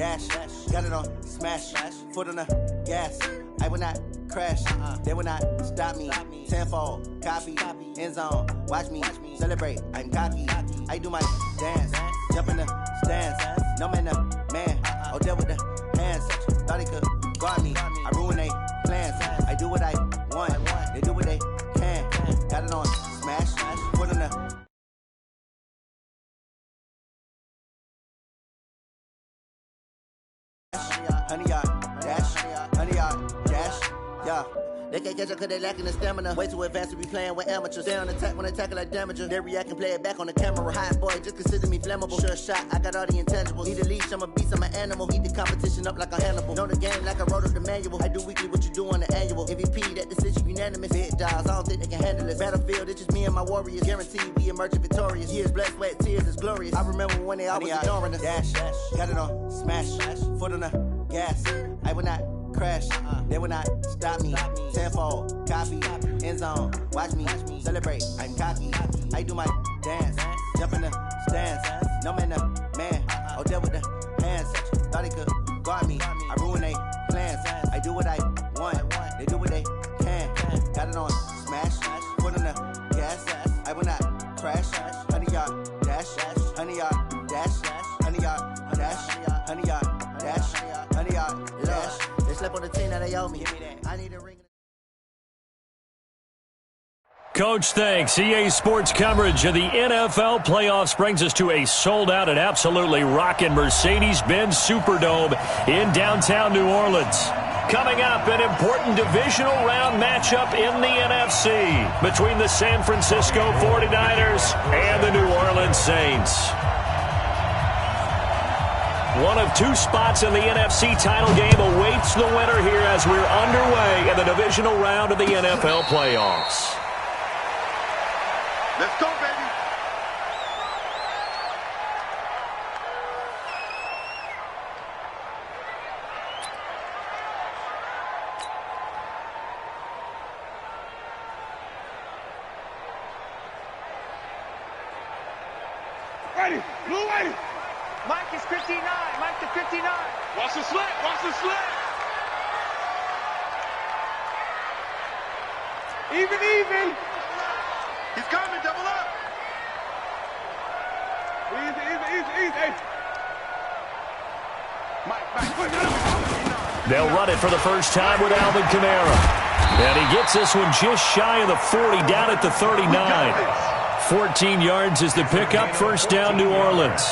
dash. Got it on smash. Foot on the gas. I will not crash. They will not stop me. Tenfold, copy, end zone. Watch me celebrate. I'm cocky. I do my dance. Jump in the stands. No man, the man. Odell with the hands. Thought he could guard me. I ruin they plans. I do what I want. They do what they can. Got it on smash. Foot on the honey yard dash, honey yard dash, yeah. They can't catch up cause they lacking the stamina. Way too advanced to be playing with amateurs. They on attack when they tackle like damager. They react and play it back on the camera. Hot boy, just consider me flammable. Sure shot, I got all the intangibles. Need a leash, I'm a beast, I'm an animal. Heat the competition up like a Hannibal. Know the game like I wrote up the manual. I do weekly what you do on the annual. MVP, that decision unanimous. Big dogs, I don't think they can handle it. Battlefield, it's just me and my warriors. Guaranteed we emerging victorious. Years, blood, sweat, tears, it's glorious. I remember when they always ignoring us. Dash, got it on smash. Foot on the gas. I will not crash. They will not stop me. Tenfold, copy, end zone. Watch me celebrate. I'm cocky. I do my dance. Jump in the stands. No man, the man. Odell with the hands. Thought he could guard me. I ruin they plans. I do what I want. They do what they can. Got it on smash. Foot on the gas. I will not crash. Honey yard dash. Honey yard dash. Honey yard dash. Honey yard dash. Honey yard dash. They slept on the team that they owe me. I need a ring. Coach, thanks. EA Sports coverage of the NFL playoffs brings us to a sold-out and absolutely rocking Mercedes-Benz Superdome in downtown New Orleans. Coming up, an important divisional round matchup in the NFC between the San Francisco 49ers and the New Orleans Saints. One of two spots in the NFC title game awaits the winner here as we're underway in the divisional round of the NFL playoffs. Let's go, baby. Ready, blue ready. Mike is 59. Mike to 59. Watch the slant. Watch the slant. Even. He's coming, double up. Easy. Hey. Mike. They'll run it for the first time with Alvin Kamara. And he gets this one just shy of the 40, down at the 39. 14 yards is the pickup, first down New Orleans.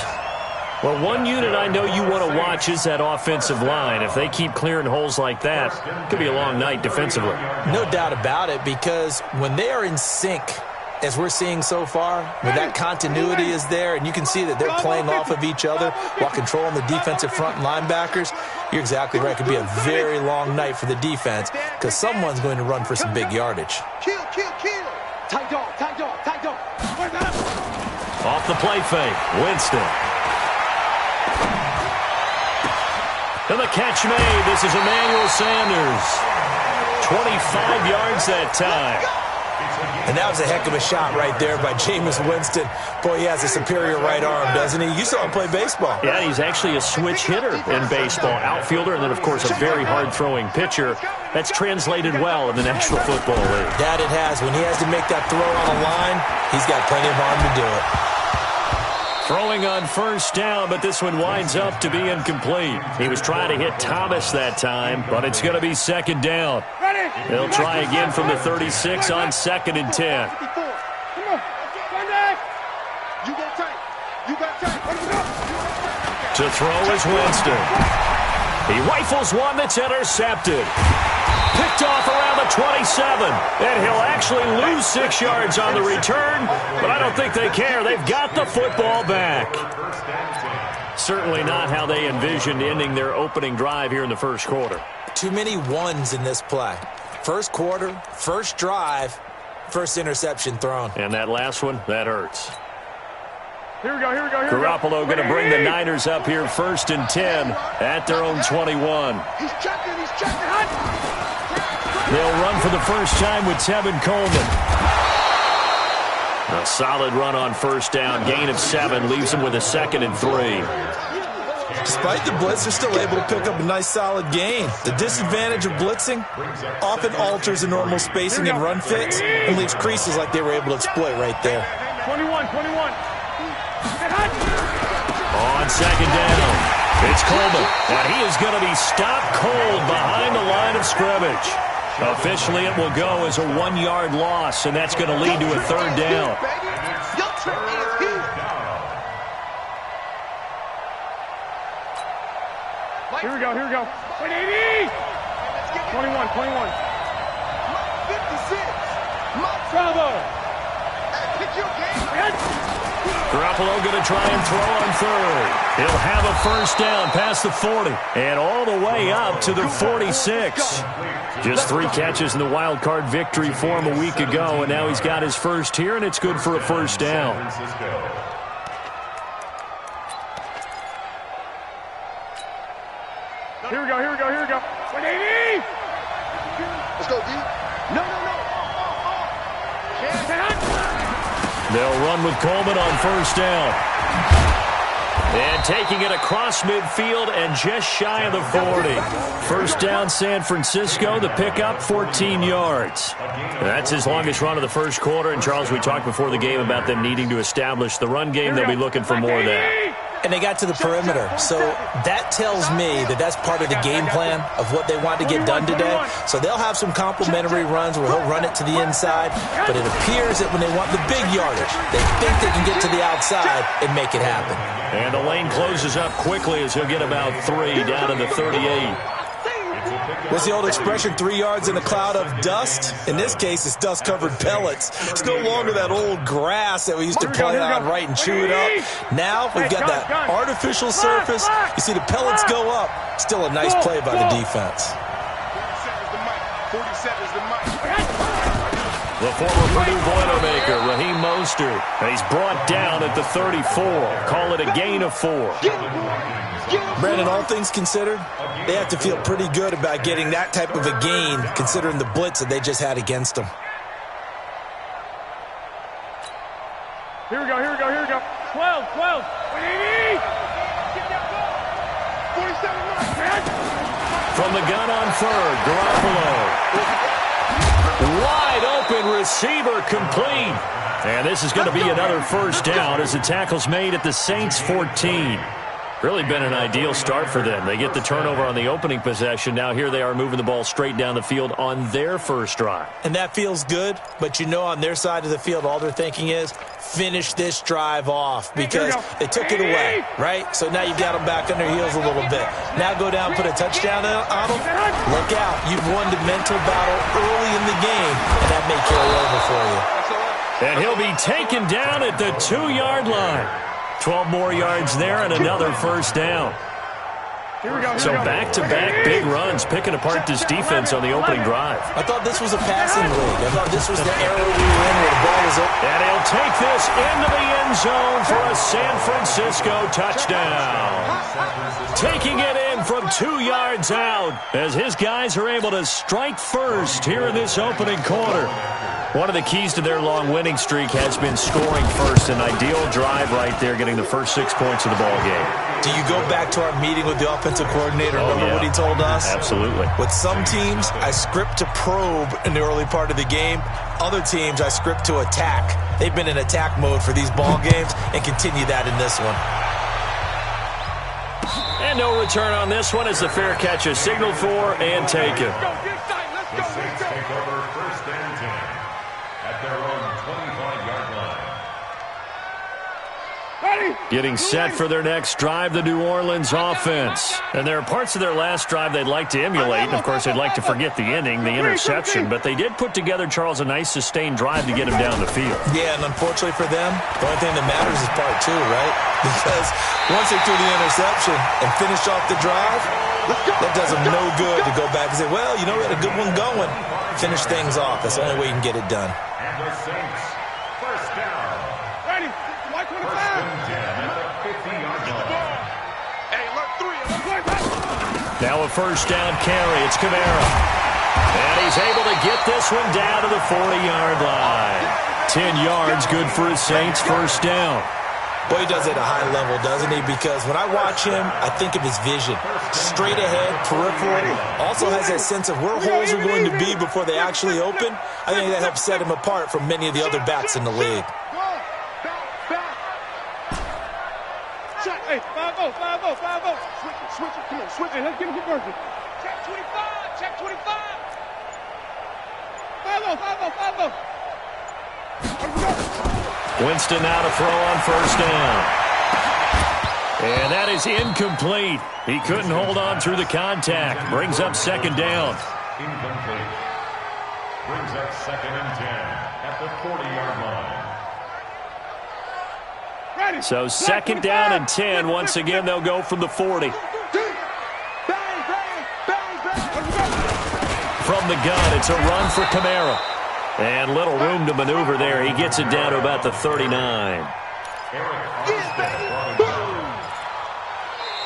Well, one unit I know you want to watch is that offensive line. If they keep clearing holes like that, it could be a long night defensively. No doubt about it, because when they are in sync, as we're seeing so far, when that continuity is there, and you can see that they're playing off of each other while controlling the defensive front and linebackers, you're exactly right. It could be a very long night for the defense because someone's going to run for some big yardage. Kill. Tight dog. Off the play fake, Winston. And the catch made. This is Emmanuel Sanders. 25 yards that time. And that was a heck of a shot right there by Jameis Winston. Boy, he has a superior right arm, doesn't he? You saw him play baseball. Yeah, he's actually a switch hitter in baseball. Outfielder, and then, of course, a very hard-throwing pitcher. That's translated well in the National Football League. That it has. When he has to make that throw on the line, he's got plenty of arm to do it. Throwing on first down, but this one winds up to be incomplete. He was trying to hit Thomas that time, but it's going to be second down. They'll try again from the 36 on 2nd and 10. To throw is Winston. He rifles one that's intercepted. Picked off around the 27. And he'll actually lose 6 yards on the return, but I don't think they care. They've got the football back. Certainly not how they envisioned ending their opening drive here in the first quarter. Too many ones in this play. First quarter, first drive, first interception thrown. And that last one, that hurts. Here we go. Garoppolo going to bring the Niners up here 1st and 10 at their own 21. He's checking. They'll run for the first time with Tevin Coleman. A solid run on first down. Gain of 7 leaves them with a 2nd and 3. Despite the blitz, they're still able to pick up a nice, solid gain. The disadvantage of blitzing often alters the normal spacing and run fits and leaves creases like they were able to exploit right there. 21. On second down, it's Coleman, and he is going to be stopped cold behind the line of scrimmage. Officially, it will go as a 1-yard loss, and that's going to lead to a third down. Here we go. 180. 21. 56. Bravo. Pick your game. Garoppolo going to try and throw on third. He'll have a first down past the 40 and all the way up to the 46. Just 3 catches in the wild card victory for him a week ago, and now he's got his first here, and it's good for a first down. Here we go. 180. Let's go, D. No. They'll run with Coleman on first down. And taking it across midfield and just shy of the 40. First down, San Francisco. The pickup, 14 yards. That's his longest run of the first quarter. And, Charles, we talked before the game about them needing to establish the run game. They'll be looking for more of that. And they got to the perimeter. So that tells me that that's part of the game plan of what they want to get done today. So they'll have some complimentary runs where he'll run it to the inside. But it appears that when they want the big yardage, they think they can get to the outside and make it happen. And the lane closes up quickly as he'll get about 3 down to the 38. What's the old expression, 3 yards in a cloud of dust? In this case, it's dust-covered pellets. It's no longer that old grass that we used to play on right and chew it up. Now we've got that artificial surface. You see the pellets go up. Still a nice play by the defense. 47 is the mic. The former Purdue Boilermaker, Raheem Mostert. And he's brought down at the 34. Call it a gain of 4. Brandon, all things considered, they have to feel pretty good about getting that type of a gain considering the blitz that they just had against them. Here we go. 12. 180. 47. From the gun on third, Garoppolo. Wide open receiver complete. And this is going to be another first down as the tackle's made at the Saints 14. Really been an ideal start for them. They get the turnover on the opening possession. Now here they are moving the ball straight down the field on their first drive. And that feels good, but you know on their side of the field all they're thinking is finish this drive off because they took it away, right? So now you've got them back on their heels a little bit. Now go down, put a touchdown on them. Look out. You've won the mental battle early in the game, and that may carry over for you. And he'll be taken down at the 2-yard line. 12 more yards there and another first down. So back-to-back big runs, picking apart this defense on the opening drive. I thought this was a passing league. I thought this was the era we were in where the ball was up. And he'll take this into the end zone for a San Francisco touchdown. Taking it in from 2 yards out as his guys are able to strike first here in this opening quarter. One of the keys to their long winning streak has been scoring first. An ideal drive right there, getting the first 6 points of the ball game. Do you go back to our meeting with the offensive coordinator? Remember what he told us? Absolutely. With some teams, I script to probe in the early part of the game. Other teams, I script to attack. They've been in attack mode for these ball games and continue that in this one. And no return on this one as the fair catch is signaled for and taken. Getting set for their next drive, the New Orleans offense. And there are parts of their last drive they'd like to emulate. And, of course, they'd like to forget the ending, the interception. But they did put together, Charles, a nice sustained drive to get him down the field. Yeah, and unfortunately for them, the only thing that matters is part 2, right? Because once they threw the interception and finished off the drive, that does them no good to go back and say, well, you know, we had a good one going. Finish things off. That's the only way you can get it done. And the Saints, first down. Ready. White 25. Now a first down carry. It's Kamara. And he's able to get this one down to the 40-yard line. 10 yards, good for his Saints first down. Boy, he does it at a high level, doesn't he? Because when I watch him, I think of his vision. Straight ahead, peripheral. Also has that sense of where holes are going to be before they actually open. I think that helps set him apart from many of the other backs in the league. Hey, 5-0, 5-0, 5-0. Switch it, come on, switch it. Hey, let's get him conversion. Check 25, check 25. 5-0, 5-0, 5-0. Winston now to throw on first down. And that is incomplete. He couldn't hold on through the contact. Brings up second down. Incomplete. Brings up 2nd and 10 at the 40-yard line. Ready. So second down and 10. Once again, they'll go from the 40. From the gun, it's a run for Kamara. And little room to maneuver there. He gets it down to about the 39.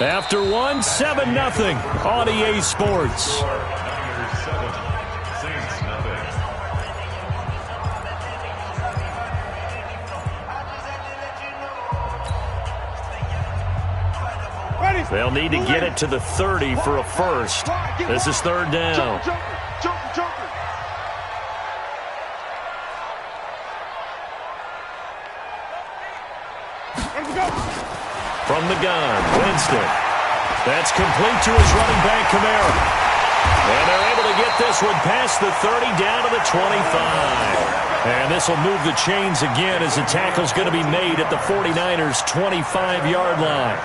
After one, 7-0 on EA Sports. They'll need to get it to the 30 for a first. This is third down. From the gun, Winston. That's complete to his running back, Kamara. And they're able to get this one past the 30 down to the 25. And this will move the chains again as the tackle's going to be made at the 49ers' 25-yard line.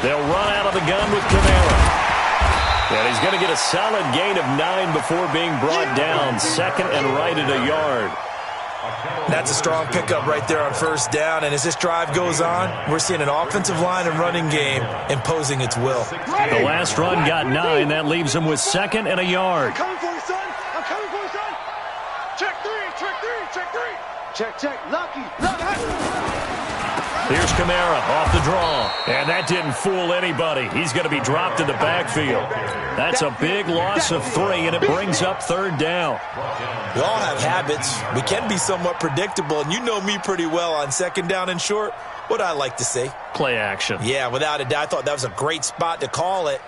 They'll run out of the gun with Kamara. And he's going to get a solid gain of 9 before being brought down. Second and right at a yard. That's a strong pickup right there on first down. And as this drive goes on, we're seeing an offensive line and running game imposing its will. The last run got 9. That leaves him with second and a yard. I'm coming for you, son. I'm coming for you, son. Check 3, check 3, check 3. Check. Lucky. Here's Kamara off the draw. And that didn't fool anybody. He's going to be dropped in the backfield. That's a big loss of 3, and it brings up third down. We all have habits. We can be somewhat predictable, and you know me pretty well on second down and short. What I like to say? Play action. Yeah, without a doubt. I thought that was a great spot to call it.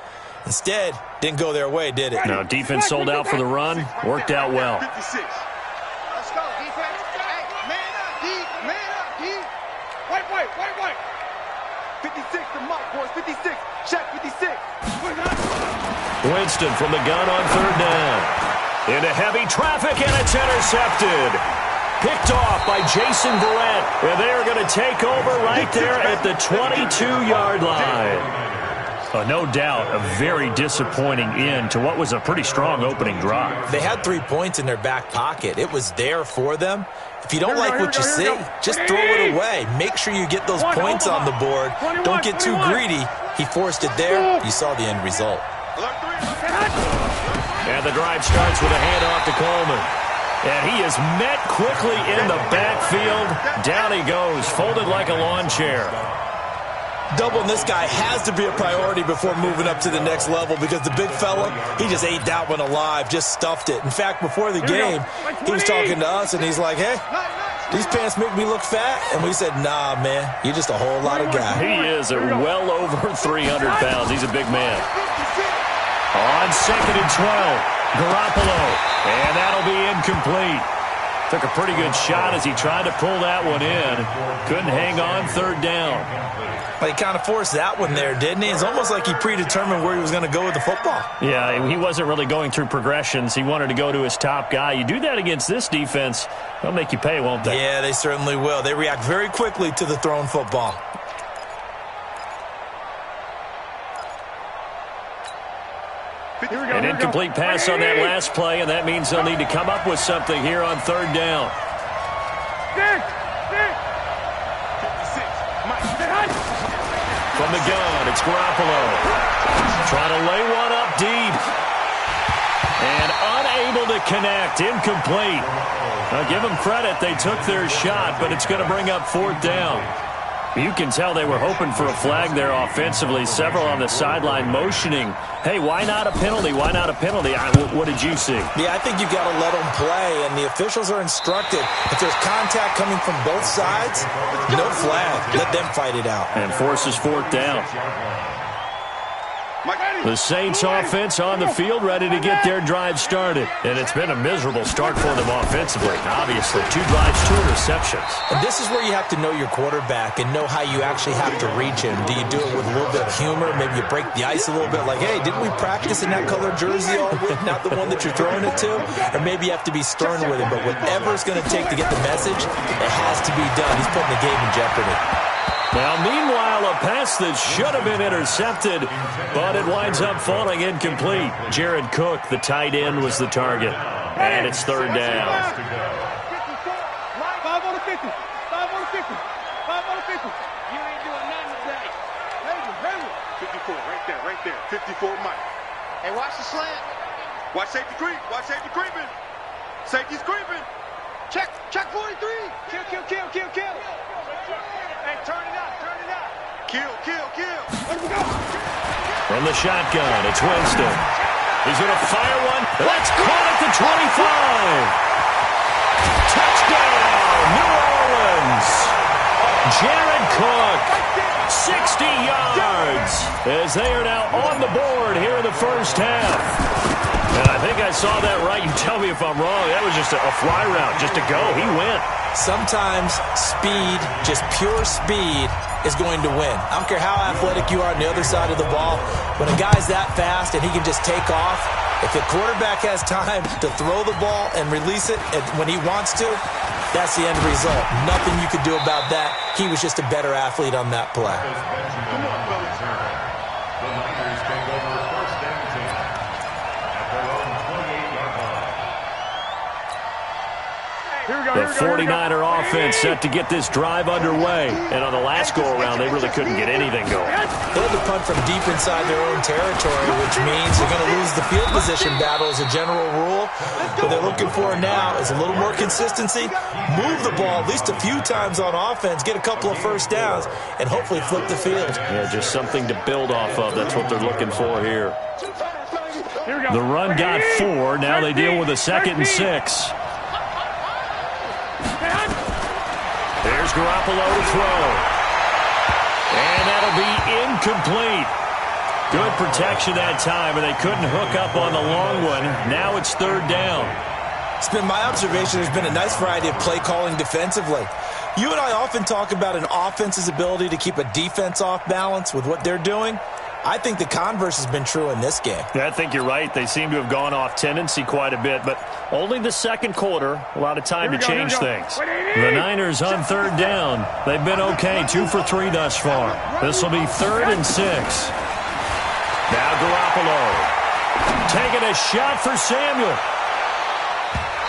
Instead, didn't go their way, did it? No, defense sold out for the run. Worked out well. 56. Let's go, defense. Hey, man up, D. Man up, D. Wait. 56 to Mike, boys. 56. Check 56. Winston from the gun on third down. Into heavy traffic, and it's intercepted. Picked off by Jason Verrett. And they're going to take over right there at the 22-yard line. No doubt a very disappointing end to what was a pretty strong opening drive. They had 3 points in their back pocket. It was there for them. If you don't like what you see, just throw it away. Make sure you get those points on the board. Don't get too greedy. He forced it there. You saw the end result. And the drive starts with a handoff to Coleman. And he is met quickly in the backfield. Down he goes, folded like a lawn chair. Doubling this guy has to be a priority before moving up to the next level because the big fella, he just ate that one alive, just stuffed it. In fact, before the game, he was talking to us, and he's like, hey, these pants make me look fat. And we said, nah, man, you're just a whole lot of guy. He is well over 300 pounds. He's a big man. On second and 12, Garoppolo, and that'll be incomplete. Took a pretty good shot as he tried to pull that one in. Couldn't hang on third down. But he kind of forced that one there, didn't he? It's almost like he predetermined where he was going to go with the football. Yeah, he wasn't really going through progressions. He wanted to go to his top guy. You do that against this defense, they'll make you pay, won't they? Yeah, they certainly will. They react very quickly to the thrown football. An incomplete pass on that last play, and that means they'll need to come up with something here on third down. From the gun, it's Garoppolo. Trying to lay one up deep. And unable to connect. Incomplete. Now, give them credit. They took their shot, but it's going to bring up 4th down. You can tell they were hoping for a flag there offensively. Several on the sideline motioning, hey, why not a penalty? Why not a penalty? What did you see? Yeah, I think you've got to let them play, and the officials are instructed. If there's contact coming from both sides, no flag. Let them fight it out. And forces 4th down. The Saints offense on the field, ready to get their drive started. And it's been a miserable start for them offensively. Obviously, 2 drives, 2 interceptions. And this is where you have to know your quarterback and know how you actually have to reach him. Do you do it with a little bit of humor? Maybe you break the ice a little bit like, hey, didn't we practice in that color jersey all week, not the one that you're throwing it to? Or maybe you have to be stern with him. But whatever it's going to take to get the message, it has to be done. He's putting the game in jeopardy. Now, meanwhile, a pass that should have been intercepted, but it winds up falling incomplete. Jared Cook, the tight end, was the target. And it's 3rd down. 5 on the 50. 5 on the 50. 5 on the 50. You ain't doing nothing today. Hayward. 54, right there. 54, Mike. Hey, watch the slant. Watch safety creep. Watch safety creeping. Safety's creeping. Check 43. Kill. Hey, turn it up. Kill. Let me go. From the shotgun, it's Winston. He's going to fire one. That's caught at the 25. Touchdown, New Orleans. Jared Cook, 60 yards, as they are now on the board here in the first half. And I think I saw that right. You tell me if I'm wrong. That was just a fly route, just to go. He went. Sometimes speed, just pure speed, is going to win. I don't care how athletic you are on the other side of the ball. When a guy's that fast and he can just take off, if the quarterback has time to throw the ball and release it when he wants to, that's the end result. Nothing you could do about that. He was just a better athlete on that play. Come on, fellas. The Niners take over 1st and 10 at their own 28-yard line. The 49er offense set to get this drive underway. And on the last go-around, they really couldn't get anything going. They had to punt from deep inside their own territory, which means they're going to lose the field position battle as a general rule. What they're looking for now is a little more consistency, move the ball at least a few times on offense, get a couple of first downs, and hopefully flip the field. Yeah, just something to build off of. That's what they're looking for here. The run got 4. Now they deal with a 2nd and 6. There's Garoppolo to throw. And that'll be incomplete. Good protection that time, and they couldn't hook up on the long one. Now it's 3rd down. It's been my observation there's been a nice variety of play calling defensively. You and I often talk about an offense's ability to keep a defense off balance with what they're doing. I think the converse has been true in this game. Yeah, I think you're right. They seem to have gone off tendency quite a bit, but only the second quarter, a lot of time to change things. The Niners on 3rd down. They've been okay, 2 for 3 thus far. This will be 3rd and 6. Now Garoppolo taking a shot for Samuel.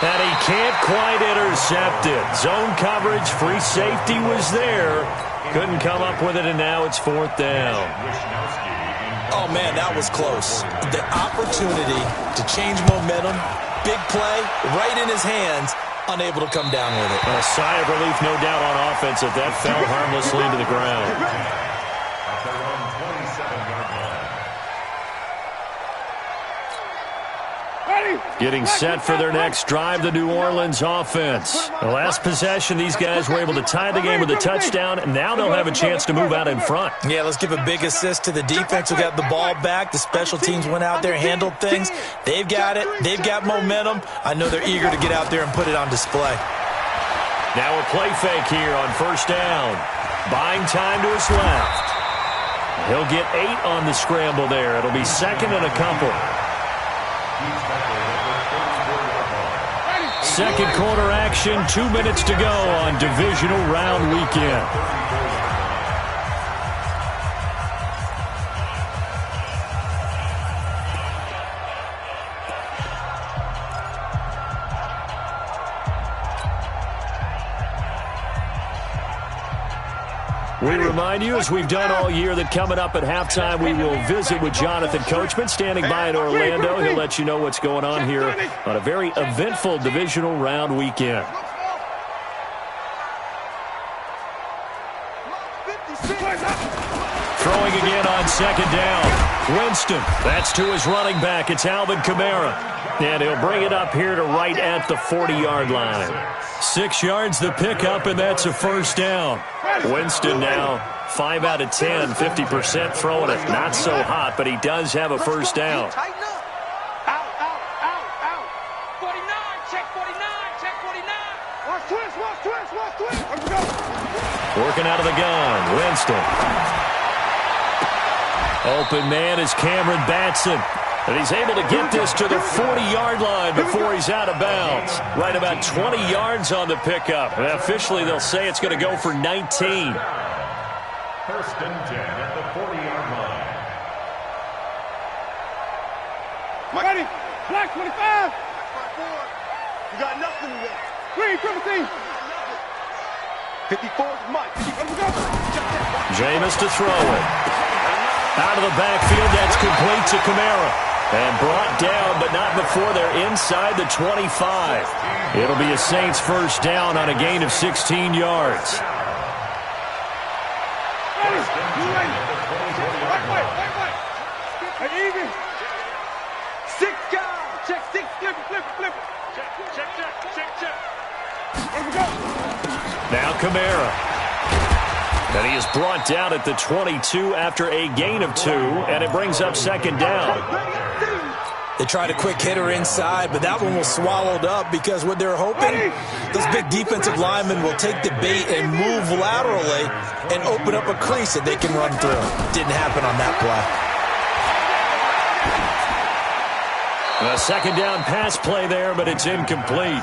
And he can't quite intercept it. Zone coverage, free safety was there. Couldn't come up with it, and now it's 4th down. Oh, man, that was close. The opportunity to change momentum, big play, right in his hands, unable to come down with it. A sigh of relief, no doubt, on offense that fell harmlessly to the ground. At their own 27-yard line. Getting set for their next drive, the New Orleans offense. The last possession, these guys were able to tie the game with a touchdown, and now they'll have a chance to move out in front. Yeah, let's give a big assist to the defense who got the ball back. The special teams went out there, handled things. They've got it. They've got momentum. I know they're eager to get out there and put it on display. Now a play fake here on 1st down. Buying time to his left. He'll get 8 on the scramble there. It'll be 2nd and a couple. Second quarter action, 2 minutes to go on divisional round weekend. We remind you, as we've done all year, that coming up at halftime, we will visit with Jonathan Coachman, standing by in Orlando. He'll let you know what's going on here on a very eventful divisional round weekend. Throwing again on second down. Winston, that's to his running back. It's Alvin Kamara. And he'll bring it up here to right at the 40-yard line. 6 yards the pickup, and that's a first down. Winston now 5 out of 10, 50% throwing it. Not so hot, but he does have a first down. Out. 49, check 49, check 49. Watch twist. Let's go. Working out of the gun, Winston. Open man is Cameron Batson. And he's able to get this to the 40-yard line before he's out of bounds. Right about 20 yards on the pickup. And officially, they'll say it's going to go for 19. First and 10 at the 40-yard line. Ready? Black 25. You got nothing to that. Green, triple team. 54 is Mike. Jameis to throw it. Out of the backfield, that's complete to Kamara. And brought down, but not before they're inside the 25. It'll be a Saints first down on a gain of 16 yards. Even. 6 guys. Check 6. Flip it. Check. Here we go. Now Kamara. And he is brought down at the 22 after a gain of 2, and it brings up second down. They tried a quick hitter inside, but that one was swallowed up because what they're hoping, those big defensive linemen will take the bait and move laterally and open up a crease that they can run through. Didn't happen on that play. A second down pass play there, but it's incomplete.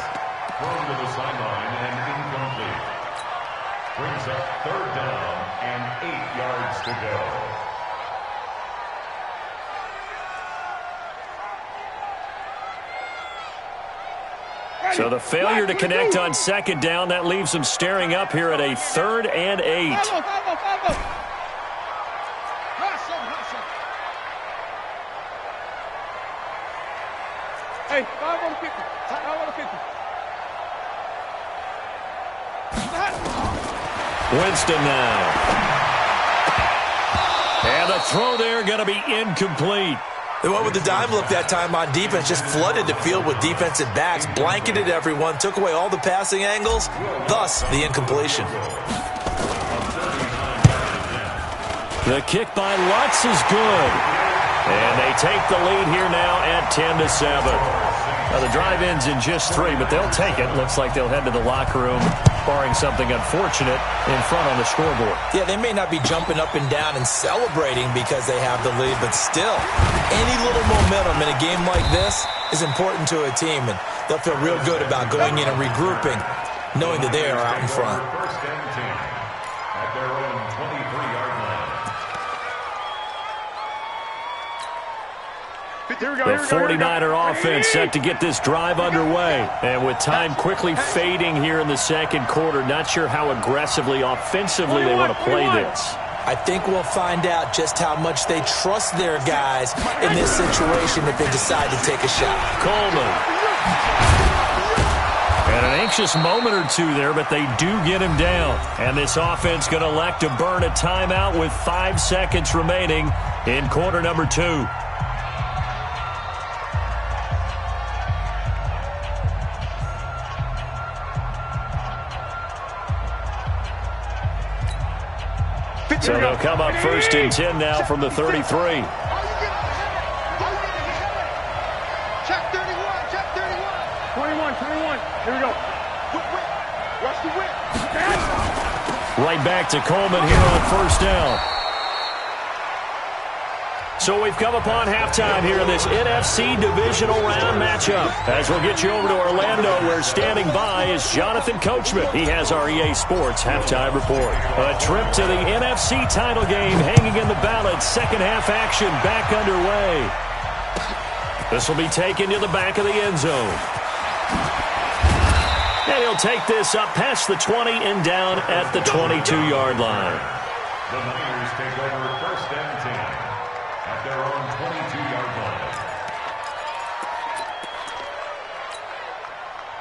Thrown to the sideline and incomplete. Brings up third down and 8 yards to go. So the failure to connect on second down, that leaves them staring up here at a 3rd and 8. Hey, 5 on the 50. 5 on the 50. Winston now. And the throw there going to be incomplete. They went with the dime look that time on defense, just flooded the field with defensive backs, blanketed everyone, took away all the passing angles, thus the incompletion. The kick by Lutz is good. And they take the lead here now at 10-7. Now the drive ends in just 3, but they'll take it. Looks like they'll head to the locker room, barring something unfortunate in front on the scoreboard. Yeah, they may not be jumping up and down and celebrating because they have the lead, but still, any little momentum in a game like this is important to a team, and they'll feel real good about going in and regrouping, knowing that they are out in front. First and 10 at their own 23-yard line. The 49er offense set to get this drive underway. And with time quickly fading here in the second quarter, not sure how aggressively, offensively they want to play this. I think we'll find out just how much they trust their guys in this situation if they decide to take a shot. Coleman. And an anxious moment or two there, but they do get him down. And this offense going to elect to burn a timeout with 5 seconds remaining in quarter number 2. So they'll come up first and 10 now from the 33. Check 31, check 31. 21. Here we go. Watch the whip. Right back to Coleman here on first down. So we've come upon halftime here in this NFC divisional round matchup. As we'll get you over to Orlando, where standing by is Jonathan Coachman. He has our EA Sports halftime report. A trip to the NFC title game hanging in the balance. Second half action back underway. This will be taken to the back of the end zone. And he'll take this up past the 20 and down at the 22-yard line. The Niners take over first and 10 at their own 22-yard line.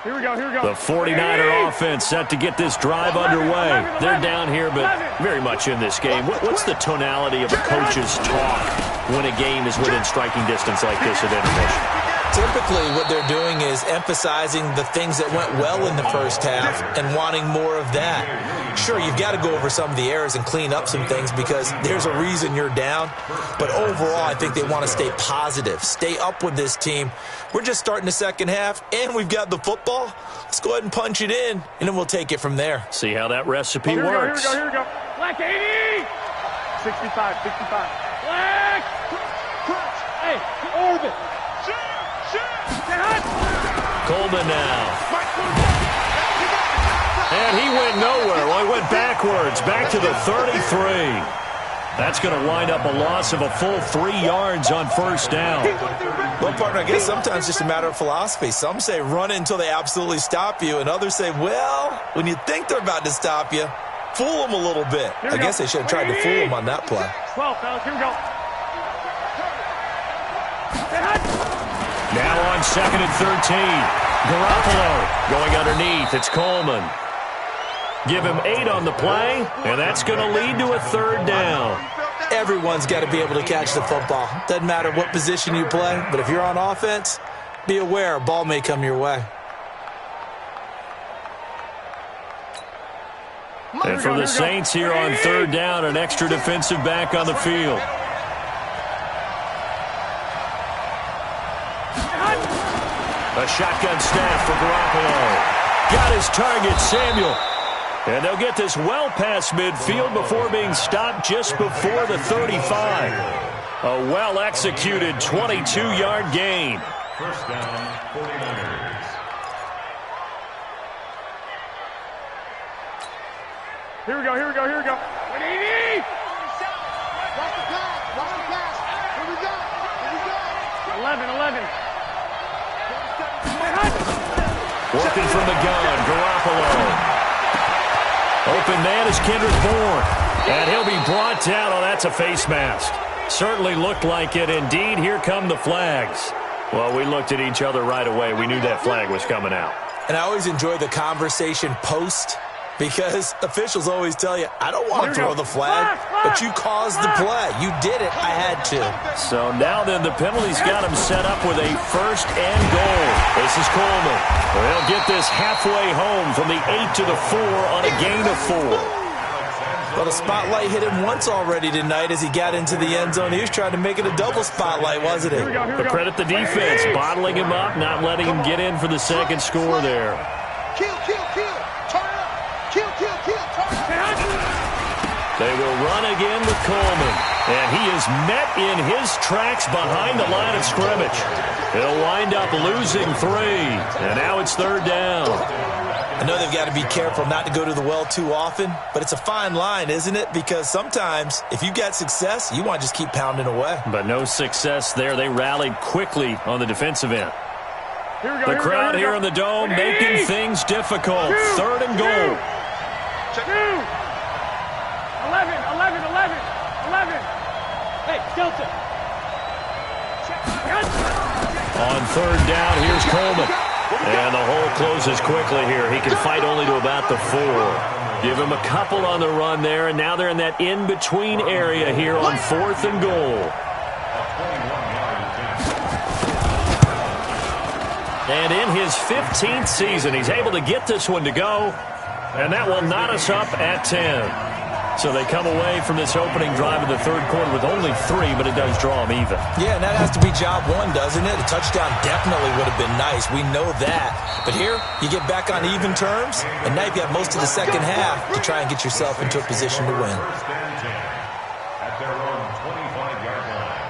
Here we go, here we go. The 49er offense set to get this drive underway. They're down here, but very much in this game. What's the tonality of a coach's talk when a game is within striking distance like this at intermission? Typically, what they're doing is emphasizing the things that went well in the first half and wanting more of that. Sure, you've got to go over some of the errors and clean up some things because there's a reason you're down. But overall, I think they want to stay positive, stay up with this team. We're just starting the second half, and we've got the football. Let's go ahead and punch it in, and then we'll take it from there. See how that recipe works. Here we go. Black 80! 65. Black! Crunch! Hey, orbit! Coleman now. And he went nowhere. Well, he went backwards, back to the 33. That's going to wind up a loss of a full 3 yards on first down. Well, partner, I guess sometimes it's just a matter of philosophy. Some say run until they absolutely stop you, and others say, well, when you think they're about to stop you, fool them a little bit. I guess they should have tried to fool them on that play. 12, fellas, here we go. Now on 2nd and 13. Garoppolo going underneath. It's Coleman. Give him 8 on the play, and that's going to lead to a 3rd down. Everyone's got to be able to catch the football. Doesn't matter what position you play, but if you're on offense, be aware a ball may come your way. And for the Saints here on 3rd down, an extra defensive back on the field. A shotgun snap for Garoppolo. Got his target, Samuel. And they'll get this well past midfield before being stopped just before the 35. A well-executed 22-yard gain. First down, 49ers. Here we go. 180! Watch the pass. Here we go. 11. Working from the gun, Garoppolo. Open man is Kendrick Bourne. And he'll be brought down. Oh, that's a face mask. Certainly looked like it. Indeed, here come the flags. Well, we looked at each other right away. We knew that flag was coming out. And I always enjoy the conversation post because officials always tell you, I don't want to throw the flag, but you caused the play. You did it. I had to. So now then the penalty's got him set up with a 1st and goal. This is Coleman. They'll get this halfway home from the 8 to the 4 on a gain of 4. Well, the spotlight hit him once already tonight as he got into the end zone. He was trying to make it a double spotlight, wasn't it? But credit the defense, bottling him up, not letting him get in for the second score there. Kill. Turn up. Kill. Turn up. They will run again with Coleman. And he is met in his tracks behind the line of scrimmage. He'll wind up losing 3. And now it's 3rd down. I know they've got to be careful not to go to the well too often, but it's a fine line, isn't it? Because sometimes if you get success, you want to just keep pounding away. But no success there. They rallied quickly on the defensive end. The crowd here in the Dome making things difficult. 3rd and goal. 11. Hey, Delta. On 3rd down, here's Coleman. And the hole closes quickly here. He can fight only to about the 4. Give him a couple on the run there, and now they're in that in-between area here on 4th and goal. And in his 15th season, he's able to get this one to go, and that will knot us up at 10. So they come away from this opening drive in the 3rd quarter with only 3, but it does draw them even. Yeah, and that has to be job 1, doesn't it? A touchdown definitely would have been nice. We know that. But here, you get back on even terms, and now you've got most of the second half to try and get yourself into a position to win. At their own 25-yard line.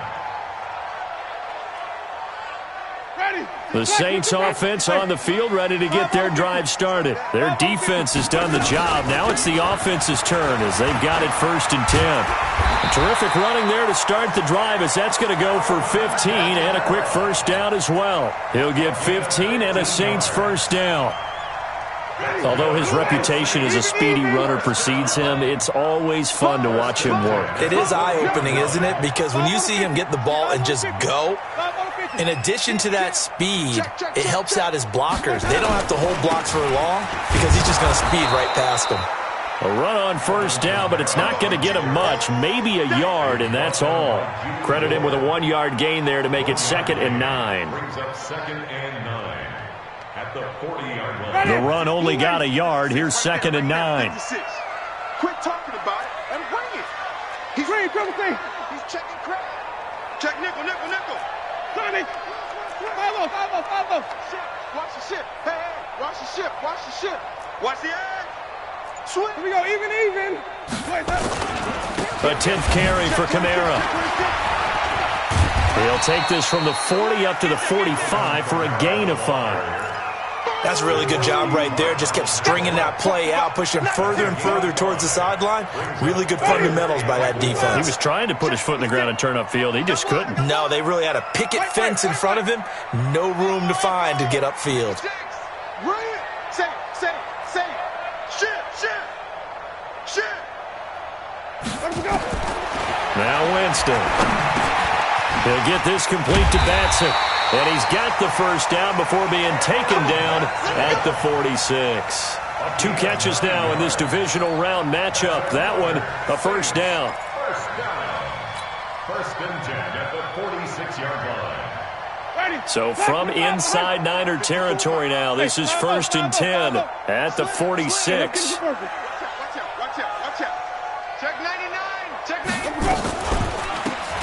The Saints offense on the field, ready to get their drive started. Their defense has done the job. Now it's the offense's turn as they've got it 1st and 10. A terrific running there to start the drive as that's going to go for 15 and a quick 1st down as well. He'll get 15 and a Saints 1st down. Although his reputation as a speedy runner precedes him, it's always fun to watch him work. It is eye-opening, isn't it? Because when you see him get the ball and just go, in addition to that speed, it helps out his blockers. They don't have to hold blocks for long because he's just going to speed right past them. A run on first down, but it's not going to get him much. Maybe a yard, and that's all. Credit him with a 1-yard gain there to make it 2nd and 9. Brings up 2nd and 9 at the 40-yard line. The run only got a yard. Here's 2nd and 9. Quit talking about it and bring it. He's ready, double thing. He's checking crap. Check nickel. Sonny. 5-0. Watch the ship. Hey, watch the ship. Watch the edge. Swing. Here we go, even. A 10th carry for Kamara. He'll take this from the 40 up to the 45 for a gain of 5. That's a really good job right there. Just kept stringing that play out, pushing further and further towards the sideline. Really good fundamentals by that defense. He was trying to put his foot in the ground and turn upfield. He just couldn't. No, they really had a picket fence in front of him. No room to find to get upfield. Say it. Shit. Now Winston. He'll get this complete to Batson. And he's got the first down before being taken down at the 46. 2 catches now in this divisional round matchup. That one, a first down. First and 10 at the 46-yard line. So from inside Niner territory now, this is 1st and 10 at the 46. Watch out. Check 99.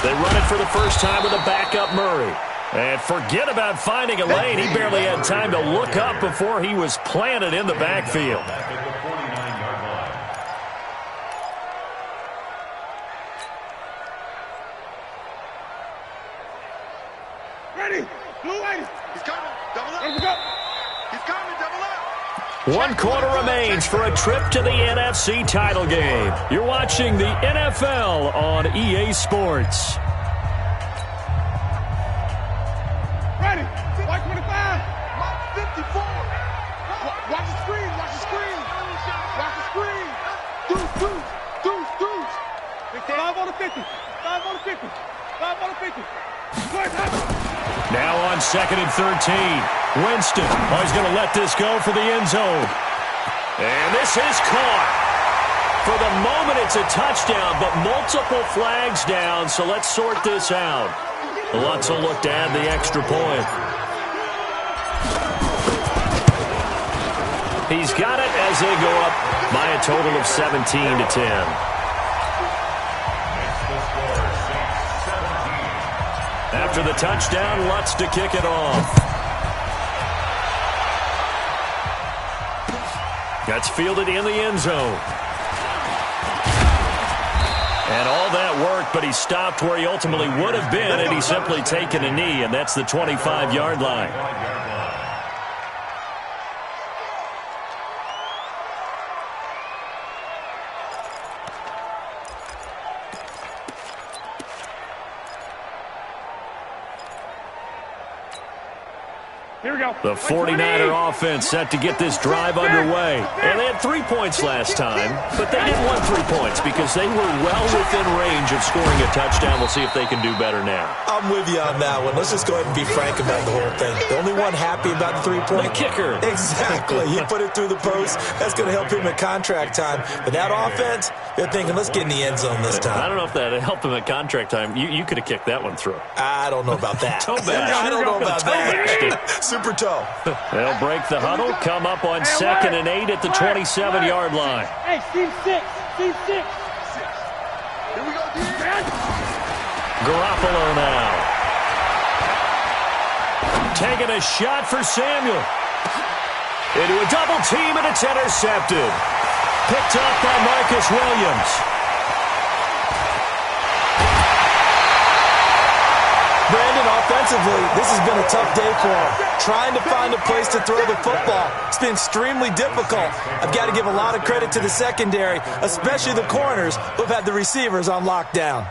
They run it for the first time with a backup Murray. And forget about finding a lane. He barely had time to look up before he was planted in the backfield. Back at the 49-yard line. Ready. Blue lady. He's coming. Double up. He's coming. Double up. 1 quarter remains for a trip to the NFC title game. You're watching the NFL on EA Sports. Ready. White 25. 54. Watch the screen. Watch the screen. Deuce. 5 on the 50. 5 on the 50. 5 on the 50. Now on 2nd and 13. Winston. Oh, he's going to let this go for the end zone. And this is caught. For the moment, it's a touchdown, but multiple flags down, so let's sort this out. Lutz will look to add the extra point. He's got it as they go up by a total of 17-10. After the touchdown, Lutz to kick it off. That's fielded in the end zone. And all that worked, but he stopped where he ultimately would have been had he simply taken a knee, and that's the 25-yard line. Here we go. The 49er offense set to get this drive underway. And they had 3 points last time, but they didn't want 3 points because they were well within range of scoring a touchdown. We'll see if they can do better now. I'm with you on that one. Let's just go ahead and be frank about the whole thing. The only one happy about the 3-point? The kicker. Exactly. He put it through the post. That's going to help him at contract time. But that offense, they're thinking, let's get in the end zone this time. I don't know if that helped him at contract time. You could have kicked that one through. I don't know about that. Toe bash. I don't know about that. Toe Super toe. They'll break the huddle, come up on 2nd and 8 at the 27-yard line. Hey, Steve 6. Here we go, dude. Garoppolo now. Taking a shot for Samuel. Into a double team, and it's intercepted. Picked up by Marcus Williams. Brandon, offensively, this has been a tough day for him. Trying to find a place to throw the football. It's been extremely difficult. I've got to give a lot of credit to the secondary, especially the corners who've had the receivers on lockdown.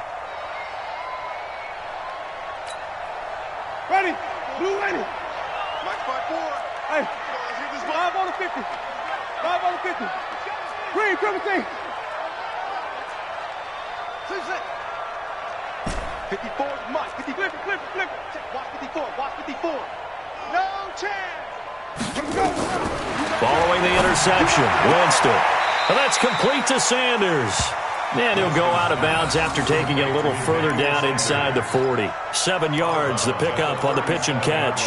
Ready. Blue ready. Mike 5-4. Hey, let's get this 5 on the 50. 5 over 50. Green, triple T. 54 is much. 50, flip it. Watch 54, watch 54. No chance. Following the interception, Winston. And that's complete to Sanders. And he'll go out of bounds after taking it a little further down inside the 40. 7 yards, the pickup on the pitch and catch.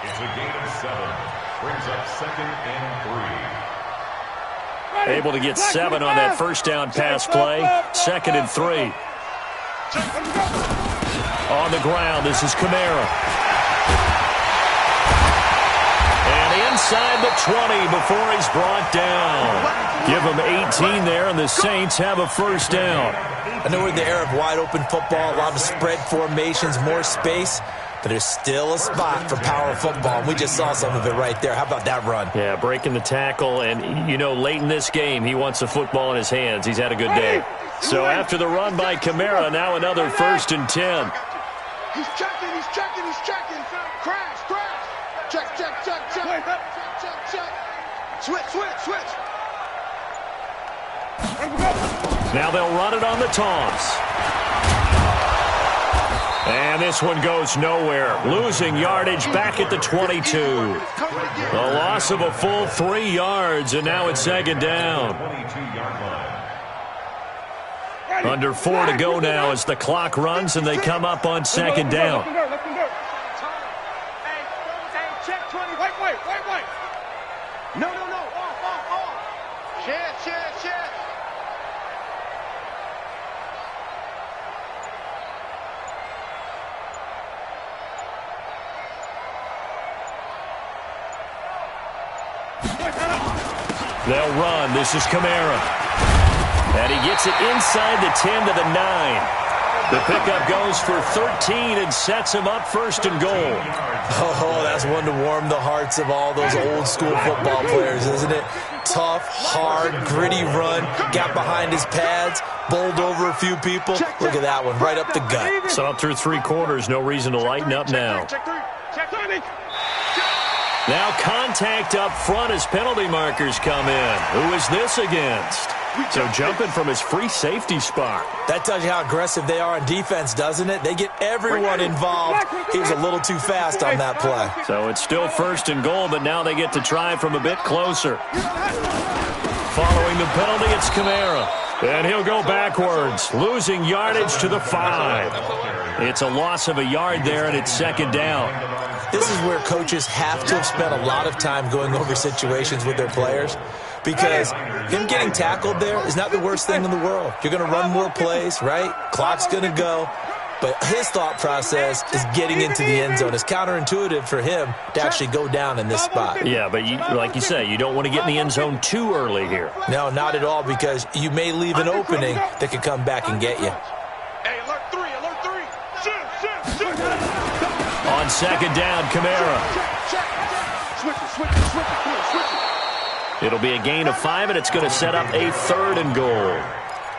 It's a gain of 7. Brings up 2nd and 3. Able to get 7 on that first down pass play. 2nd and 3. On the ground, this is Kamara. And inside the 20 before he's brought down. Give him 18 there, and the Saints have a first down. I know we're in the era of wide-open football, a lot of spread formations, more space, but there's still a spot for power football, and we just saw some of it right there. How about that run? Yeah, breaking the tackle, and, you know, late in this game, he wants the football in his hands. He's had a good day. So after the run by Kamara, now another 1st and 10. He's checking. Crash. Check. Switch. Now they'll run it on the toss. And this one goes nowhere. Losing yardage back at the 22. A loss of a full 3 yards, and now it's 2nd down. 22-yard line. Under 4 to go now as the clock runs and they come up on 2nd down. Hey, check 20. Wait. No. Off. Share. They'll run. This is Kamara. And he gets it inside the 10 to the 9. The pickup goes for 13 and sets him up 1st and goal. Oh, that's one to warm the hearts of all those old-school football players, isn't it? Tough, hard, gritty run, got behind his pads, bowled over a few people. Look at that one, right up the gut. So up through 3 quarters, no reason to lighten up now. Check 3. Now contact up front as penalty markers come in. Who is this against? So jumping from his free safety spot. That tells you how aggressive they are on defense, doesn't it? They get everyone involved. He was a little too fast on that play. So it's still 1st and goal, but now they get to try from a bit closer. Following the penalty, it's Kamara. And he'll go backwards, losing yardage to the 5. It's a loss of a yard there, and it's 2nd down. This is where coaches have to have spent a lot of time going over situations with their players, because him getting tackled there is not the worst thing in the world. You're going to run more plays, right? Clock's going to go. But his thought process is getting into the end zone. It's counterintuitive for him to actually go down in this spot. Yeah, but like you say, you don't want to get in the end zone too early here. No, not at all, because you may leave an opening that could come back and get you. Hey, alert 3. Shoot. On 2nd down, Kamara. Switch it. It'll be a gain of 5, and it's going to set up a 3rd and goal.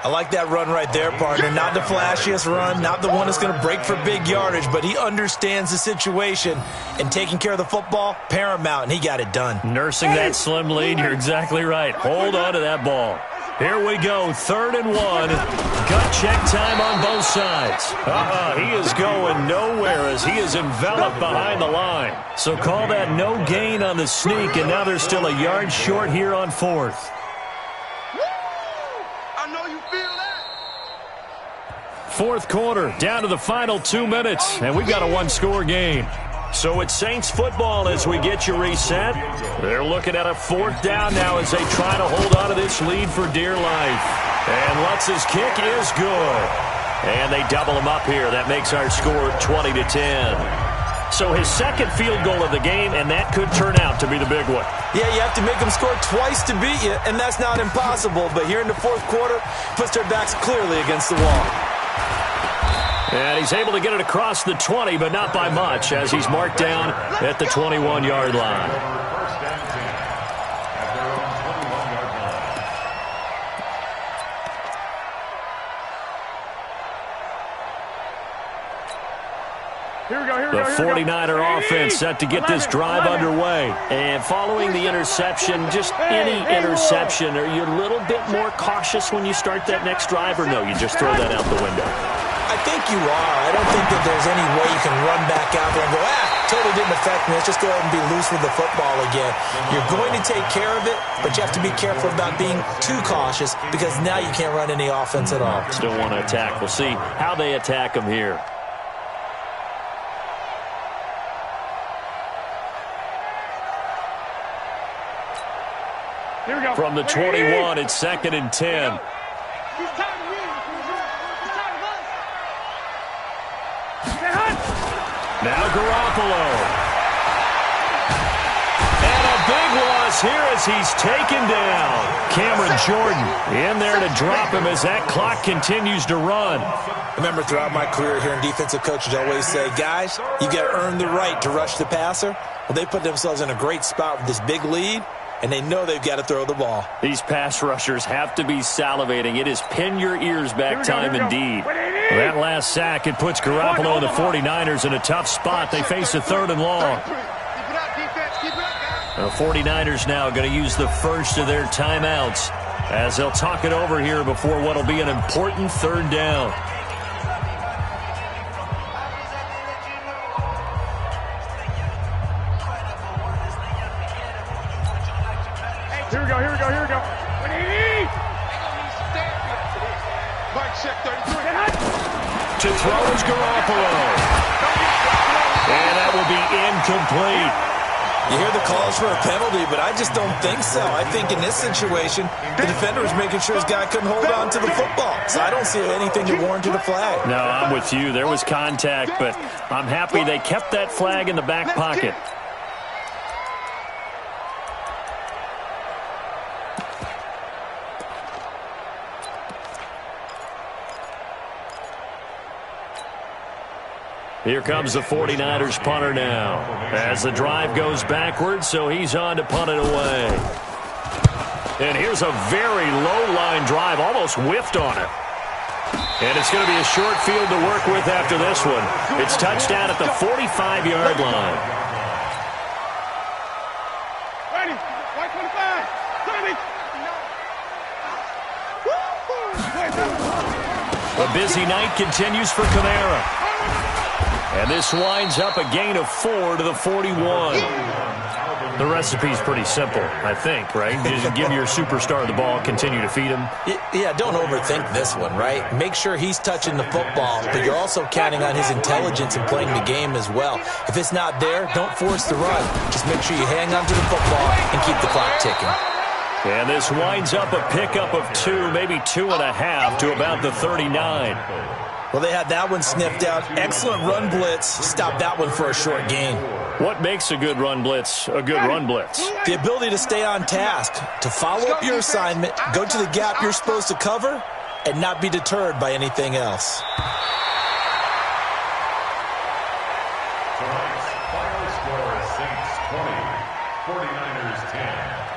I like that run right there, partner. Not the flashiest run, not the one that's going to break for big yardage, but he understands the situation, and taking care of the football, paramount, and he got it done. Nursing that slim lead, you're exactly right. Hold on to that ball. Here we go, 3rd and 1. Gut check time on both sides. He is going nowhere as he is enveloped behind the line. So call that no gain on the sneak, and now they're still a yard short here on 4th. I know you feel that. 4th quarter, down to the final 2 minutes, and we've got a 1-score game. So it's Saints football as we get you reset. They're looking at a 4th down now as they try to hold on to this lead for dear life. And Lutz's kick is good. And they double him up here. That makes our score 20-10. So his 2nd field goal of the game, and that could turn out to be the big one. Yeah, you have to make them score twice to beat you, and that's not impossible. But here in the 4th quarter, puts their backs clearly against the wall. And he's able to get it across the 20, but not by much, as he's marked down at the 21-yard line. First and 10 at their own 21-yard line. The 49er offense set to get this drive underway. And following the interception, just any interception, are you a little bit more cautious when you start that next drive, or no, you just throw that out the window? I think you are. I don't think that there's any way you can run back out there and go, totally didn't affect me. Let's just go ahead and be loose with the football again. You're going to take care of it, but you have to be careful about being too cautious because now you can't run any offense at all. Still want to attack. We'll see how they attack them here. Here we go. From the 21, it's 2nd and 10. Now Garoppolo. And a big loss here as he's taken down. Cameron Jordan in there to drop him as that clock continues to run. Remember, throughout my career here in defensive coaches always say, guys, you got to earn the right to rush the passer. Well, they put themselves in a great spot with this big lead, and they know they've got to throw the ball. These pass rushers have to be salivating. It is pin your ears back time indeed. That last sack, it puts Garoppolo and the 49ers in a tough spot. They face a 3rd and long. The 49ers now going to use the first of their timeouts as they'll talk it over here before what will be an important 3rd down. Here we go, here we go, here we go. Mike check 33. To throw is Garoppolo. And that will be incomplete. You hear the calls for a penalty, but I just don't think so. I think in this situation, the defender was making sure his guy couldn't hold on to the football. So I don't see anything to warrant a flag. No, I'm with you. There was contact, but I'm happy they kept that flag in the back pocket. Here comes the 49ers punter now as the drive goes backwards, so he's on to punt it away. And here's a very low-line drive, almost whiffed on it. And it's going to be a short field to work with after this one. It's touchdown at the 45-yard line. Ready, 125, 30. A busy night continues for Kamara. And this winds up a gain of 4 to the 41. The recipe's pretty simple, I think, right? Just give your superstar the ball, continue to feed him. Yeah, don't overthink this one, right? Make sure he's touching the football, but you're also counting on his intelligence in playing the game as well. If it's not there, don't force the run. Just make sure you hang on to the football and keep the clock ticking. And this winds up a pickup of 2, maybe 2.5 to about the 39. Well, they had that one sniffed out. Excellent run blitz. Stop that one for a short gain. What makes a good run blitz a good run blitz? The ability to stay on task, to follow up your assignment, go to the gap you're supposed to cover, and not be deterred by anything else. Tonight's final score is Saints 20, 49ers 10.